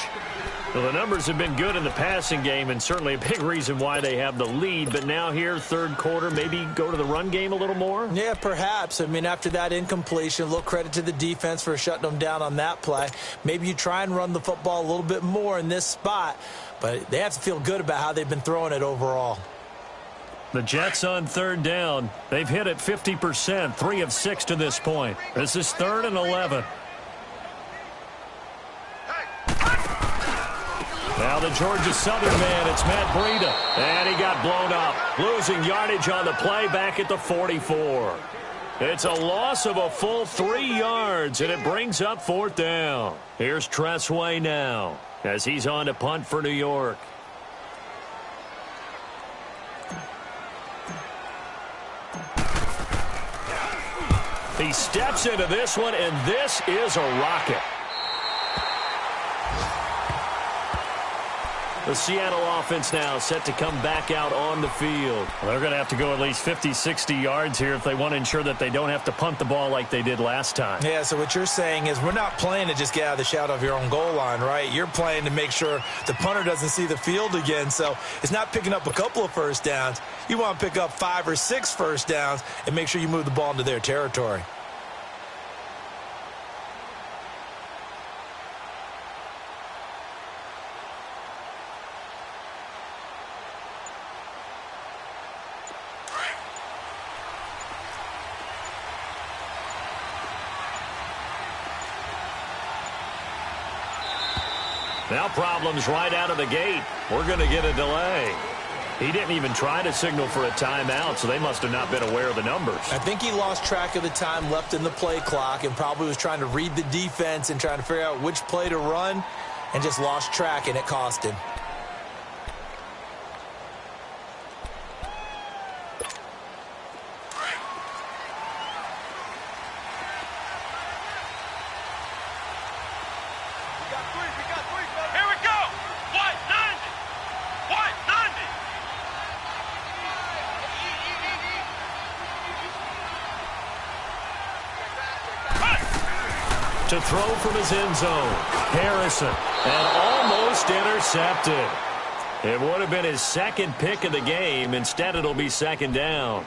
Well, the numbers have been good in the passing game and certainly a big reason why they have the lead. But now here, 3rd quarter, maybe go to the run game a little more? Yeah, perhaps. I mean, after that incompletion, a little credit to the defense for shutting them down on that play. Maybe you try and run the football a little bit more in this spot. But they have to feel good about how they've been throwing it overall. The Jets on 3rd down. They've hit it 50%, 3 of 6 to this point. This is 3rd and 11. Now the Georgia Southern man, it's Matt Breida. And he got blown up. Losing yardage on the play back at the 44. It's a loss of a full 3 yards, and it brings up 4th down. Here's Tressway now as he's on to punt for New York. He steps into this one, and this is a rocket. The Seattle offense now set to come back out on the field. Well, they're going to have to go at least 50, 60 yards here if they want to ensure that they don't have to punt the ball like they did last time. Yeah, so what you're saying is we're not playing to just get out of the shadow of your own goal line, right? You're playing to make sure the punter doesn't see the field again. So it's not picking up a couple of first downs. You want to pick up 5 or 6 first downs and make sure you move the ball into their territory. Now problems right out of the gate. We're going to get a delay. He didn't even try to signal for a timeout, so they must have not been aware of the numbers. I think he lost track of the time left in the play clock and probably was trying to read the defense and trying to figure out which play to run and just lost track, and it cost him. To throw from his end zone, Harrison, and almost intercepted. It would have been his second pick of the game. Instead, it'll be second down.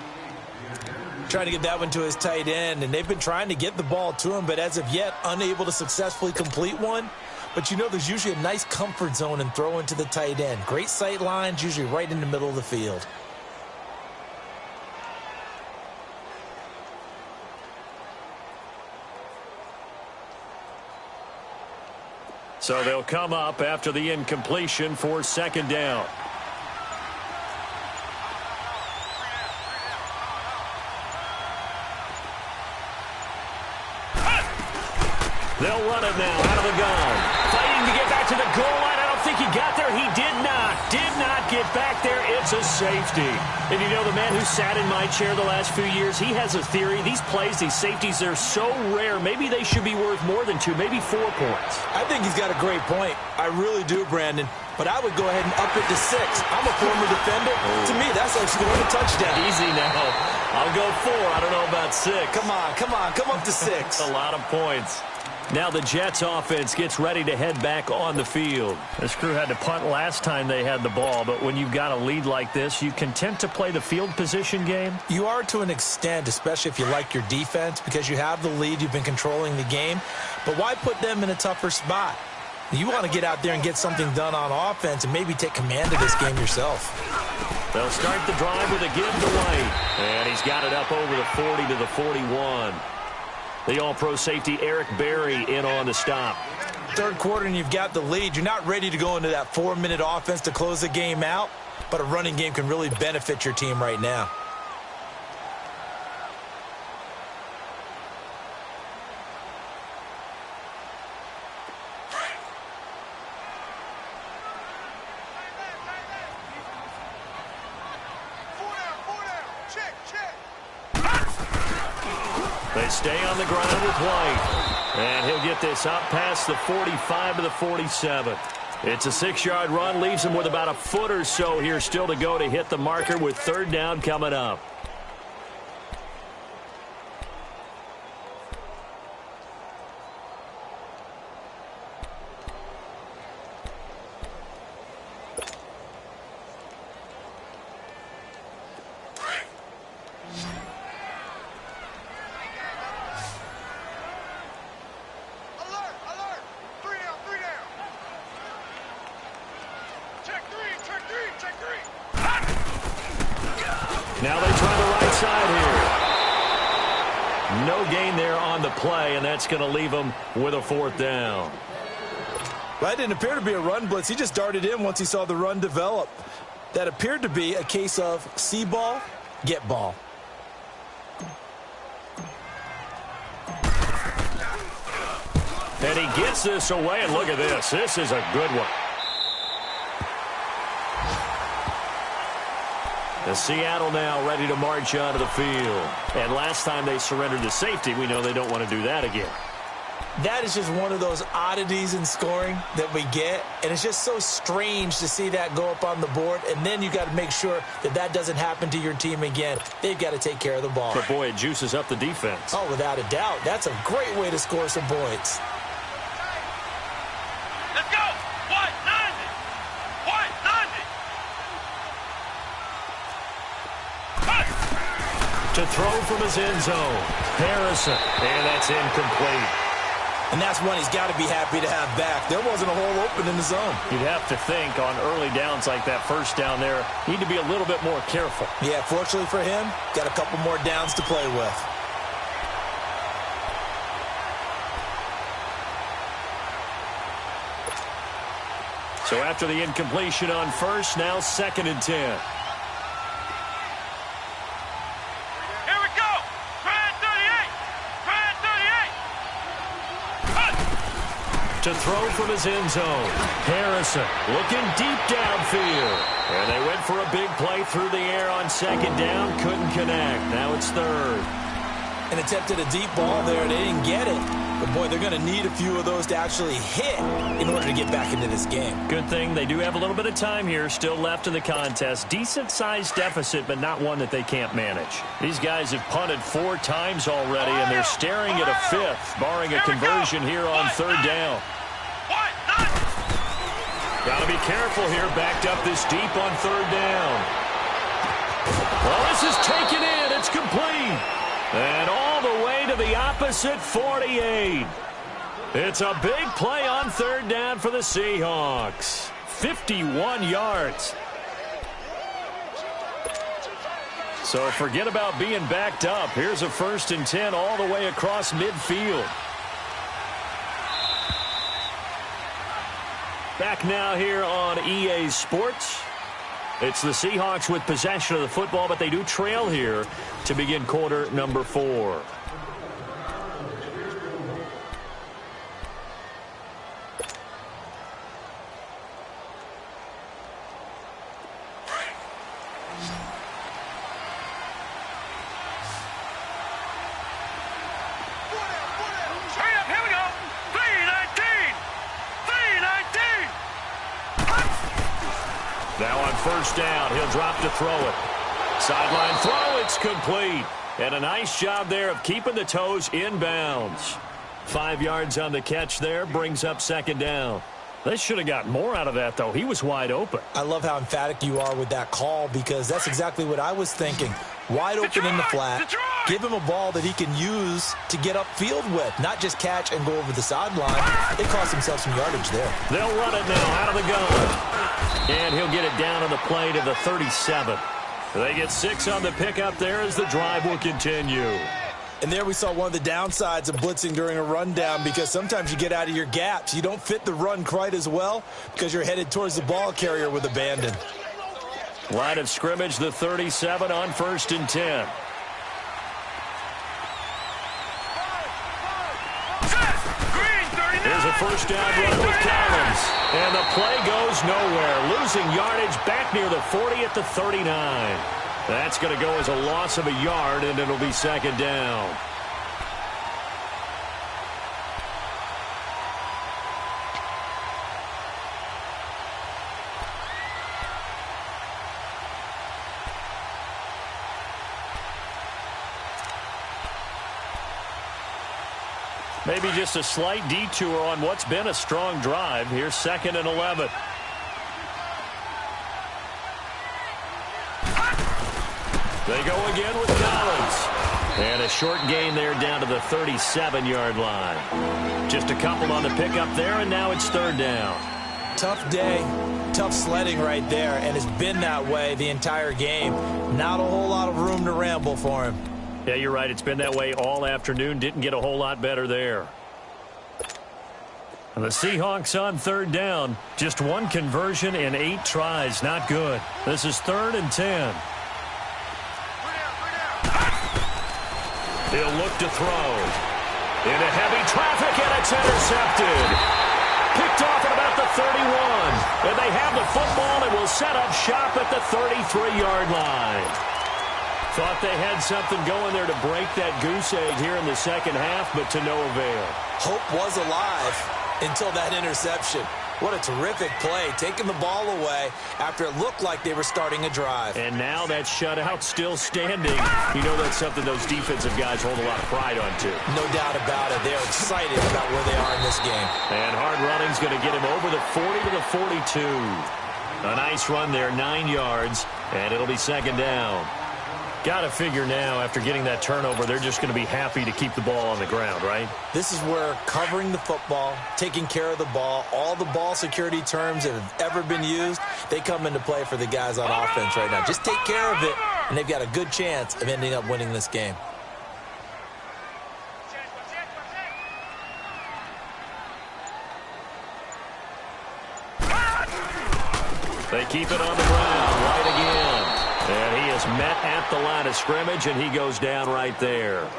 Trying to get that one to his tight end, and they've been trying to get the ball to him, but as of yet, unable to successfully complete one. But you know there's usually a nice comfort zone in throwing to the tight end. Great sight lines, usually right in the middle of the field. So they'll come up after the incompletion for second down. They'll run it now out of the gun. Fighting to get back to the goal line. I don't think he got there. He did not. Did not get back there. It's a safety. And you know, the man who sat in my chair the last few years, he has a theory. These plays, these safeties, they're so rare. Maybe they should be worth more than 2, maybe 4 points. I think he's got a great point. I really do, Brandon. But I would go ahead and up it to 6. I'm a former defender. To me, that's like scoring a touchdown. Easy now. I'll go 4. I don't know about 6. Come on. Come up to 6. That's a lot of points. Now the Jets offense gets ready to head back on the field. This crew had to punt last time they had the ball, but when you've got a lead like this, you content to play the field position game? You are to an extent, especially if you like your defense, because you have the lead, you've been controlling the game. But why put them in a tougher spot? You want to get out there and get something done on offense and maybe take command of this game yourself. They'll start the drive with a give to White. And he's got it up over the 40 to the 41. The all-pro safety Eric Berry in on the stop. Third quarter and you've got the lead. You're not ready to go into that 4-minute offense to close the game out, but a running game can really benefit your team right now. They stay on the ground with White. And he'll get this up past the 45 to the 47. It's a 6-yard run, leaves him with about a foot or so here still to go to hit the marker with third down coming up. Now they try the right side here. No gain there on the play, and that's going to leave them with a fourth down. That didn't appear to be a run blitz. He just darted in once he saw the run develop. That appeared to be a case of see ball, get ball. And he gets this away, and look at this. This is a good one. The Seattle now ready to march onto the field. And last time they surrendered to safety, we know they don't want to do that again. That is just one of those oddities in scoring that we get. And it's just so strange to see that go up on the board. And then you got to make sure that that doesn't happen to your team again. They've got to take care of the ball. But, boy, it juices up the defense. Oh, without a doubt. That's a great way to score some points. Let's go! White, 90! White, 90! To throw from his end zone, Harrison. And that's incomplete. And that's one he's got to be happy to have back. There wasn't a hole open in the zone. You'd have to think on early downs like that first down there, need to be a little bit more careful. Yeah, fortunately for him, got a couple more downs to play with. So after the incompletion on first, now 2nd and 10. Here we go. Try at 38. Try at 38. To throw from his end zone. Harrison looking deep downfield. And they went for a big play through the air on 2nd down. Couldn't connect. Now it's 3rd. And attempted a deep ball there. They didn't get it. But, boy, they're going to need a few of those to actually hit in order to get back into this game. Good thing they do have a little bit of time here still left in the contest. Decent-sized deficit, but not one that they can't manage. These guys have punted 4 times already, and they're staring at a 5th, barring a conversion here on 3rd down. Got to be careful here, backed up this deep on 3rd down. Well, this is taken in. It's complete. And all the way to the opposite 48. It's a big play on 3rd down for the Seahawks. 51 yards. So forget about being backed up. Here's a 1st and 10 all the way across midfield. Back now here on EA Sports. It's the Seahawks with possession of the football, but they do trail here to begin quarter number 4. Hurry up, here we go. 319. 319. Now on 1st down, he'll drop to throw it. Sideline throw, it's complete. And a nice job there of keeping the toes inbounds. 5 yards on the catch there, brings up 2nd down. They should have got more out of that, though. He was wide open. I love how emphatic you are with that call because that's exactly what I was thinking. Wide open in the flat. Give him a ball that he can use to get upfield with, not just catch and go over the sideline. They cost themselves some yardage there. They'll run it now out of the gun. And he'll get it down on the play to the 37. They get 6 on the pickup there as the drive will continue. And there we saw one of the downsides of blitzing during a rundown because sometimes you get out of your gaps. You don't fit the run quite as well because you're headed towards the ball carrier with abandon. Line of scrimmage, the 37 on 1st and 10. Here's a 1st down run with Collins. And the play goes nowhere. Losing yardage back near the 40 at the 39. That's going to go as a loss of a yard, and it'll be 2nd down. Maybe just a slight detour on what's been a strong drive. Here's 2nd and 11. They go again with Collins. And a short gain there down to the 37-yard line. Just a couple on the pickup there, and now it's 3rd down. Tough day, tough sledding right there, and it's been that way the entire game. Not a whole lot of room to ramble for him. Yeah, you're right. It's been that way all afternoon. Didn't get a whole lot better there. And the Seahawks on 3rd down. Just 1 conversion in 8 tries. Not good. This is 3rd and 10. He'll look to throw. Into heavy traffic, and it's intercepted. Picked off at about the 31. And they have the football and will set up shop at the 33-yard line. Thought they had something going there to break that goose egg here in the 2nd half, but to no avail. Hope was alive until that interception. What a terrific play, taking the ball away after it looked like they were starting a drive. And now that shutout still standing. You know that's something those defensive guys hold a lot of pride on, too. No doubt about it. They're excited about where they are in this game. And hard running's going to get him over the 40 to the 42. A nice run there, 9 yards, and it'll be 2nd down. Got to figure now, after getting that turnover, they're just going to be happy to keep the ball on the ground, right? This is where covering the football, taking care of the ball, all the ball security terms that have ever been used, they come into play for the guys on offense right now. Just take care of it, and they've got a good chance of ending up winning this game. They keep it on the ground right again. And he is met at the line of scrimmage, and he goes down right there.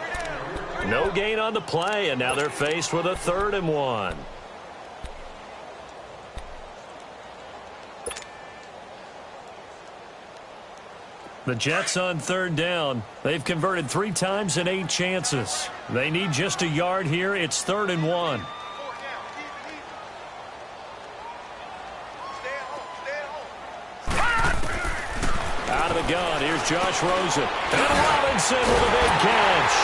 No gain on the play, and now they're faced with a 3rd and 1. The Jets on 3rd down. They've converted 3 times in 8 chances. They need just a yard here. It's 3rd and 1. Out of the gun, here's Josh Rosen. And Robinson with a big catch.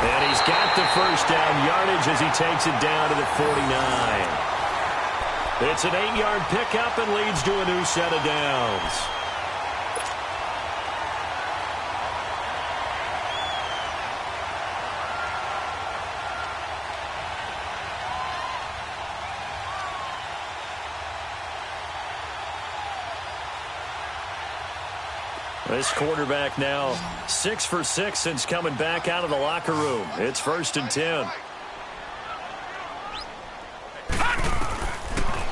And he's got the first down yardage as he takes it down to the 49. It's an 8-yard pickup and leads to a new set of downs. This quarterback now 6 for 6 since coming back out of the locker room. It's 1st and 10.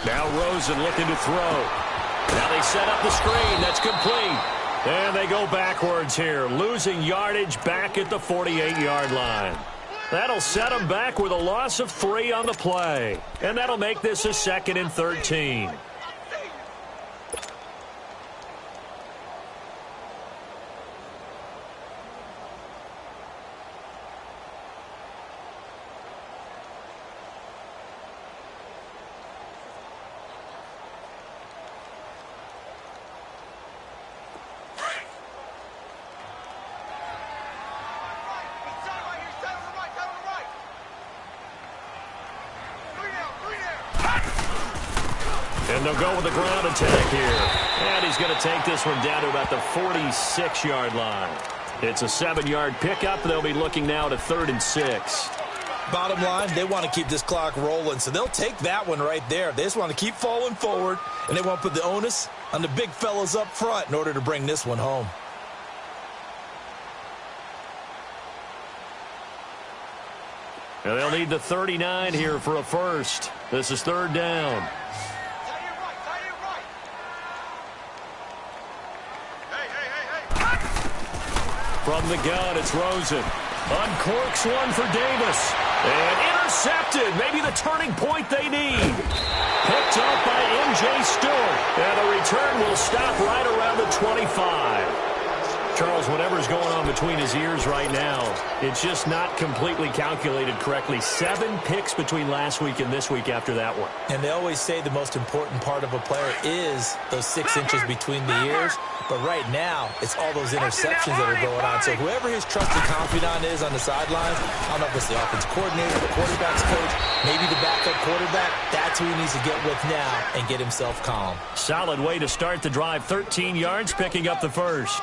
Now Rosen looking to throw. Now they set up the screen. That's complete. And they go backwards here, losing yardage back at the 48-yard line. That'll set them back with a loss of 3 on the play. And that'll make this a 2nd and 13. And they'll go with the ground attack here. And he's going to take this one down to about the 46-yard line. It's a 7-yard pickup. They'll be looking now to 3rd and 6. Bottom line, they want to keep this clock rolling, so they'll take that one right there. They just want to keep falling forward, and they want to put the onus on the big fellas up front in order to bring this one home. And they'll need the 39 here for a first. This is 3rd down. From the gun, it's Rosen. Uncorks one for Davis. And intercepted. Maybe the turning point they need. Picked up by M.J. Stewart. And the return will stop right around the 25. Charles, whatever's going on between his ears right now, it's just not completely calculated correctly. 7 picks between last week and this week after that one. And they always say the most important part of a player is those 6 inches between the ears. But right now, it's all those interceptions that are going on. So whoever his trusted confidant is on the sidelines, I don't know if it's the offense coordinator, the quarterback's coach, maybe the backup quarterback, that's who he needs to get with now and get himself calm. Solid way to start the drive. 13 yards, picking up the first.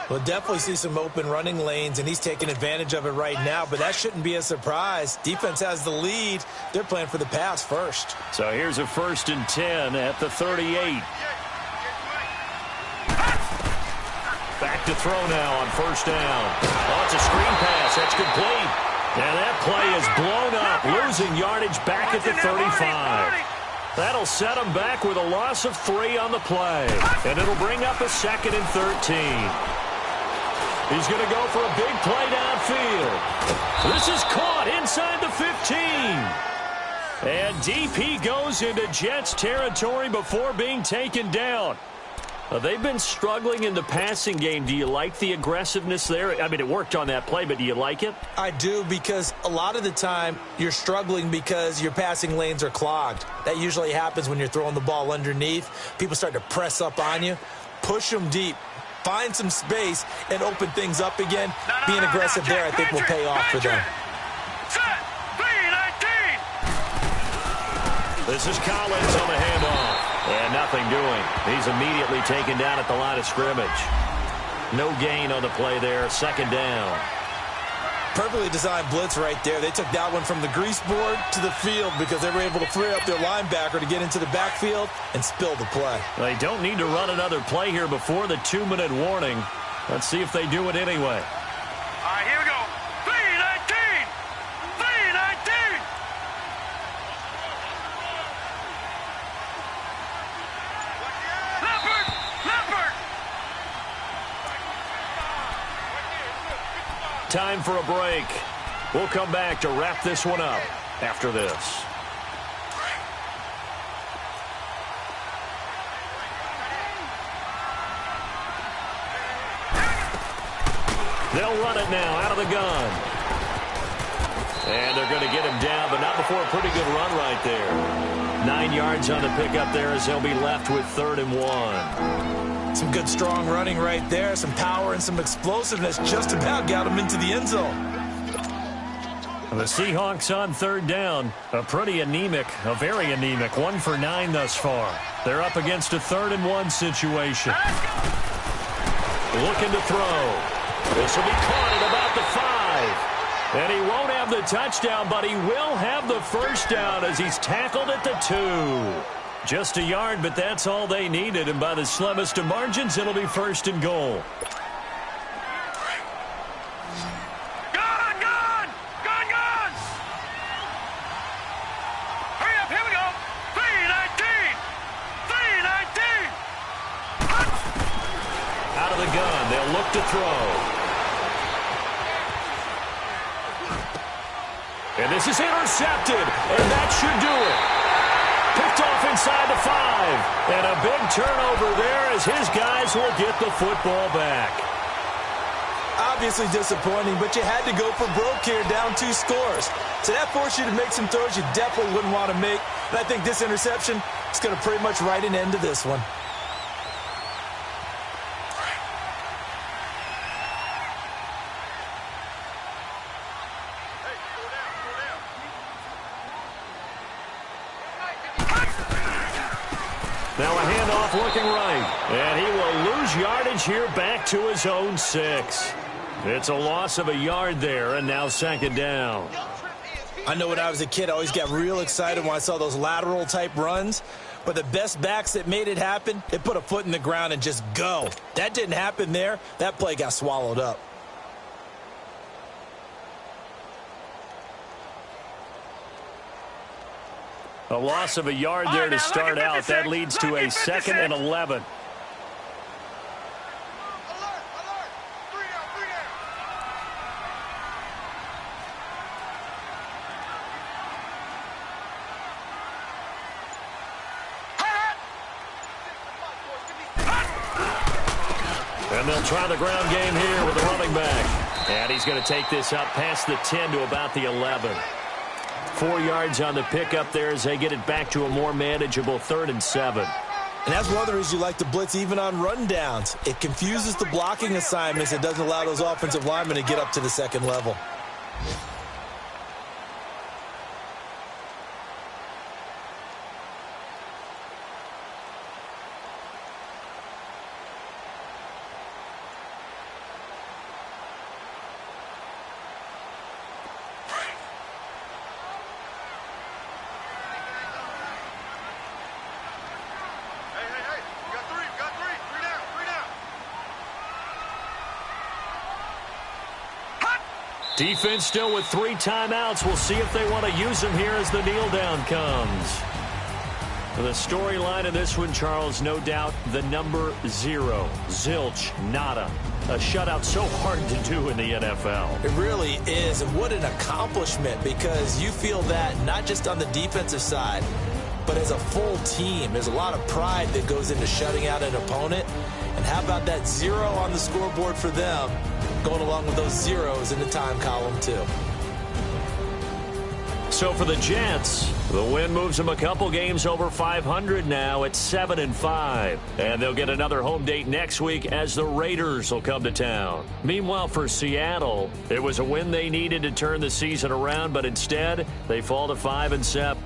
We'll definitely see some open running lanes, and he's taking advantage of it right now, but that shouldn't be a surprise. Defense has the lead. They're playing for the pass first. So here's a 1st and 10 at the 38. Back to throw now on 1st down. Oh, it's a screen pass. That's complete. And that play is blown up, losing yardage back at the 35. That'll set them back with a loss of 3 on the play. And it'll bring up a 2nd and 13. He's going to go for a big play downfield. This is caught inside the 15. And DP goes into Jets territory before being taken down. They've been struggling in the passing game. Do you like the aggressiveness there? I mean, it worked on that play, but do you like it? I do, because a lot of the time you're struggling because your passing lanes are clogged. That usually happens when you're throwing the ball underneath. People start to press up on you. Push them deep. Find some space and open things up again. Being aggressive there, I think, will pay off for them. This is Collins on the handoff. And nothing doing. He's immediately taken down at the line of scrimmage. No gain on the play there. 2nd down. Perfectly designed blitz right there. They took that one from the grease board to the field because they were able to free up their linebacker to get into the backfield and spill the play. They don't need to run another play here before the 2-minute warning. Let's see if they do it anyway. All right, here we go. 3-19. 3-19. Time for a break. We'll come back to wrap this one up after this. They'll run it now out of the gun. And they're going to get him down, but not before a pretty good run right there. 9 yards on the pickup there as they'll be left with 3rd and 1. Some good strong running right there. Some power and some explosiveness just about got him into the end zone. The Seahawks on 3rd down. A pretty anemic, a very anemic 1 for 9 thus far. They're up against a 3rd and 1 situation. Looking to throw. This will be caught at about the 5. And he won't have the touchdown, but he will have the first down as he's tackled at the 2. Just a yard, but that's all they needed. And by the slimmest of margins, it'll be 1st and goal. Hurry up, here we go. 319. 319. Out of the gun, they'll look to throw. And this is intercepted, and that should do it. Picked off inside the 5. And a big turnover there as his guys will get the football back. Obviously disappointing, but you had to go for broke here, down 2 scores. So that forced you to make some throws you definitely wouldn't want to make. And I think this interception is going to pretty much write an end to this one. Now a handoff looking right. And he will lose yardage here back to his own 6. It's a loss of a yard there, and now 2nd down. I know when I was a kid, I always got real excited when I saw those lateral-type runs. But the best backs that made it happen, they put a foot in the ground and just go. That didn't happen there. That play got swallowed up. A loss of a yard there to start out. That leads to a 2nd and 11. And they'll try the ground game here with the running back. And he's going to take this up past the 10 to about the 11. 4 yards on the pickup there as they get it back to a more manageable 3rd and 7. And that's one of the reasons you like to blitz even on rundowns. It confuses the blocking assignments. It doesn't allow those offensive linemen to get up to the 2nd level. Defense still with 3 timeouts. We'll see if they want to use them here as the kneel down comes. The storyline of this one, Charles, no doubt the number 0. Zilch, nada. A shutout so hard to do in the NFL. It really is, and what an accomplishment, because you feel that not just on the defensive side, but as a full team. There's a lot of pride that goes into shutting out an opponent. And how about that 0 on the scoreboard for them, going along with those zeros in the time column too. So for the Jets, the win moves them a couple games over 500 now at 7-5. And they'll get another home date next week as the Raiders will come to town. Meanwhile, for Seattle, it was a win they needed to turn the season around, but instead they fall to 5-7.